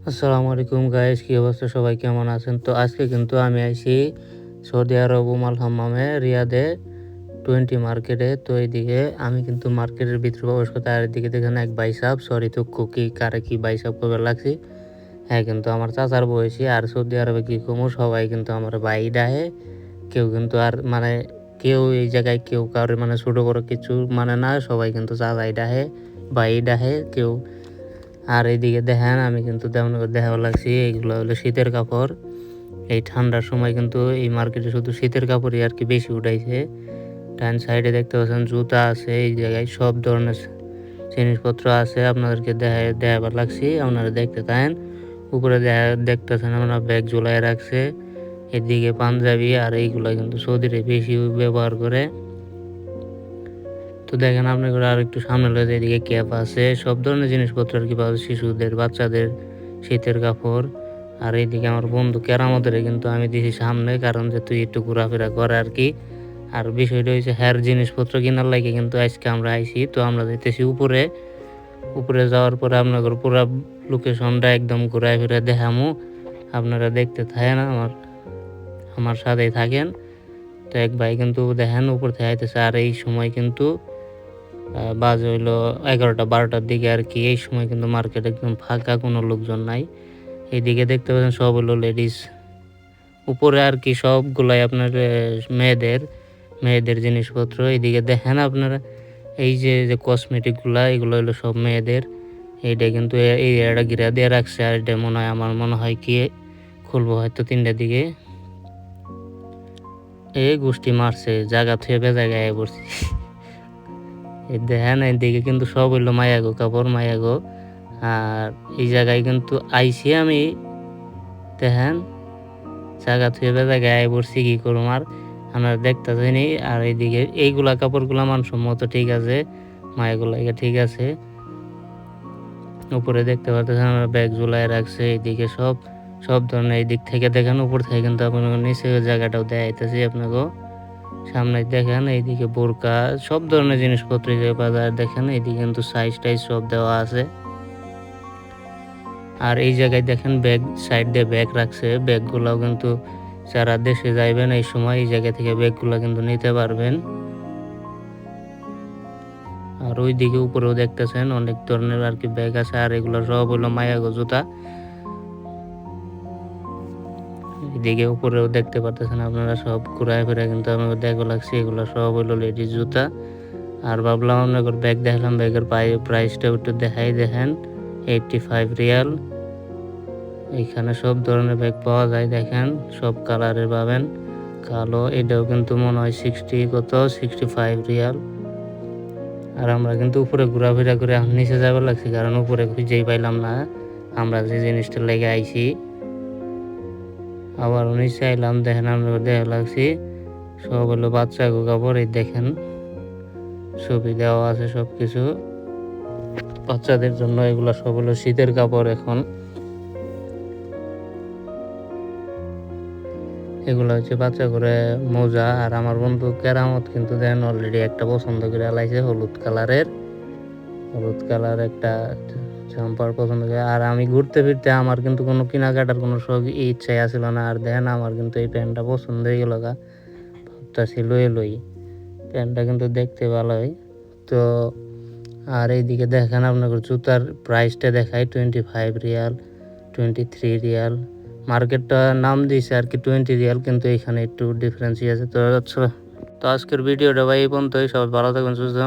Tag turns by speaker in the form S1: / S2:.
S1: আসসালামু আলাইকুম গাইস, কি অবস্থা? সবাই কেমন আছেন? তো আজকে কিন্তু আমি আইছি সৌদি আরব উমাল হাম্মামে রিয়াদে 20 মার্কেটে। তো এইদিকে আমি কিন্তু মার্কেটের ভিতরে প্রবেশ করতে, আর এদিকে দেখেন এক ভাই সাহেব, সরি তো কি কারে কি ভাই সাহেব কবে লাগছি। হ্যাঁ, কিন্তু আমার চাচার বয়সী। আর সৌদি আরবে কি কমু, সবাই কিন্তু আমার ভাই ডাহে। কেউ কিন্তু আর মানে কেউ এই জায়গায় কেউ কারোর মানে ছোট বড় কিছু মানে না, সবাই কিন্তু চাচাই ডাহে, ভাই ডাহে কেউ। আর এইদিকে দেখেন আমি কিন্তু তেমন করে দেখা লাগছি, এইগুলো হলো শীতের কাপড়। এই ঠান্ডার সময় কিন্তু এই মার্কেটে শুধু শীতের কাপড়ই আর কি বেশি উঠাইছে। ডান সাইডে দেখতে পাচ্ছেন জুতা আছে, এই জায়গায় সব ধরনের জিনিসপত্র আছে। আপনাদেরকে দেখাবার লাগছি, আপনারা দেখতে থাকেন। উপরে দেখতেছেন আমরা ব্যাগ ঝুলাই রাখছে, এদিকে পাঞ্জাবি। আর এইগুলো কিন্তু সৌদিরে বেশি ব্যবহার করে। তো দেখেন আপনাদের আর একটু সামনে লয়ে এদিকে ক্যাপ আছে, সব ধরনের জিনিসপত্র আর কি পাওয়া যায়, শিশুদের, বাচ্চাদের শীতের কাপড়। আর এইদিকে আমার বন্ধু কেরামতের কিন্তু আমি দিছি সামনে, কারণ যে তুই একটু ঘোরাফেরা করে আর কি। আর বিষয়টা হচ্ছে হ্যার জিনিসপত্র কেনার লাগে কিন্তু আজকে আমরা আইছি। তো আমরা যাইতেছি উপরে। উপরে যাওয়ার পরে আপনাদের পুরো লোকেশনটা একদম ঘুরায় ফিরে দেখামু। আপনারা দেখতে থাকেন, আমার সাথেই থাকেন। তো এক ভাই কিন্তু দেখেন উপর থেকে আইতেছে, আর এই সময় কিন্তু বাজে হইলো 11টা-12টার দিকে আর কি। এই সময় কিন্তু মার্কেট একদম ফাঁকা, কোনো লোকজন নাই। এইদিকে দেখতে পাচ্ছেন সব হলো লেডিস। উপরে আর কি সবগুলাই আপনার মেয়েদের মেয়েদের জিনিসপত্র। এইদিকে দেখেন আপনারা এই যে কসমেটিকগুলা, এগুলো হলো সব মেয়েদের। এইটা কিন্তু এই এরিয়াটা ঘিরা দিয়ে রাখছে। আর এটা আমার মনে হয় কি খুলবো হয়তো 3টার দিকে। এই গোষ্ঠী মারছে, জায়গা থুয়ে বেজায় পড়ছি। এই দেখেন এইদিকে কিন্তু সব হইলো মায়াগো কাপড়, মায়াগো। আর এই জায়গায় কিন্তু আইসি আমি, দেখেন জায়গা থুয়ে জায়গায় আয় পড়ছি, কি করুম আর আপনারা দেখতেছেনি। আর এইদিকে এইগুলা কাপড়গুলা মানসম্মত ঠিক আছে, মায়াগুলা ঠিক আছে। উপরে দেখতে পাচ্ছেন আমরা ব্যাগ ঝুলাই রাখছে, এইদিকে সব সব ধরনের। এই দিক থেকে দেখেন, উপর থেকে কিন্তু আপনার নিচে জায়গাটাও দেখাইতেছি আপনাকে সামনে। দেখেন এইদিকে বোরকা, সব ধরনের জিনিসপত্র বাজার দেখেন। এইদিকে কিন্তু সাইজ টাইজ সব দেওয়া আছে। আর এই জায়গায় দেখেন ব্যাগ, সাইড দিয়ে ব্যাগ রাখছে। ব্যাগগুলোও কিন্তু যারা দেশে যাইবেন এই সময় এই জায়গা থেকে ব্যাগগুলো কিন্তু নিতে পারবেন। আর ওইদিকে উপরেও দেখতেছেন অনেক ধরনের আর কি ব্যাগ আছে। আর এগুলো সব হলো মায়াগো জুতা। এদিকে উপরেও দেখতে পারতেছেন আপনারা, সব ঘুরায় ফিরে কিন্তু আমাকে দেখো লাগছে, এগুলো সব হলো লেডিস জুতা। আর ভাবলাম আপনাদের ব্যাগ দেখলাম, ব্যাগের প্রাইসটা একটু দেখেন 85 রিয়াল। এখানে সব ধরনের ব্যাগ পাওয়া যায়, দেখেন সব কালারের পাবেন। কালো, এটাও কিন্তু মনে হয় 65 রিয়াল। আর আমরা কিন্তু উপরে ঘোরাফেরা করে এখন নিচে যাবার লাগছি, কারণ উপরে খুঁজেই পাইলাম না আমরা যে জিনিসটা লেগে আইছি। আবার নিচে আইলাম, দেখেন আমরা দেখা লাগছি সব হলো বাচ্চা কাপড়। এই দেখেন ছবি দেওয়া আছে সব কিছু বাচ্চাদের জন্য। এগুলো সব হলো শীতের কাপড়। এখন এগুলো হচ্ছে বাচ্চা করে মোজা। আর আমার বন্ধু কেরামত কিন্তু দেখেন অলরেডি একটা পছন্দ করে আলাইছে, হলুদ কালার একটা জাম্পার পছন্দ করে। আর আমি ঘুরতে ফিরতে আমার কিন্তু কোনো কেনাকাটার কোনো ইচ্ছাই আসছিল না। আর দেখেন আমার কিন্তু এই প্যান্টটা পছন্দ হয়ে গেল, ভাবতেছি লই। প্যান্টটা কিন্তু দেখতে ভালোই। তো আর এইদিকে দেখেন আপনার জুতার প্রাইসটা দেখায় 25 রিয়াল, 23 রিয়াল। মার্কেটটা নাম দিয়েছে আর কি 20 রিয়াল, কিন্তু এখানে একটু ডিফারেন্সই আছে। তো আজকের ভিডিওটা ভাই এই পর্যন্তই। সবাই ভালো থাকবেন, সুস্থ থাকবেন।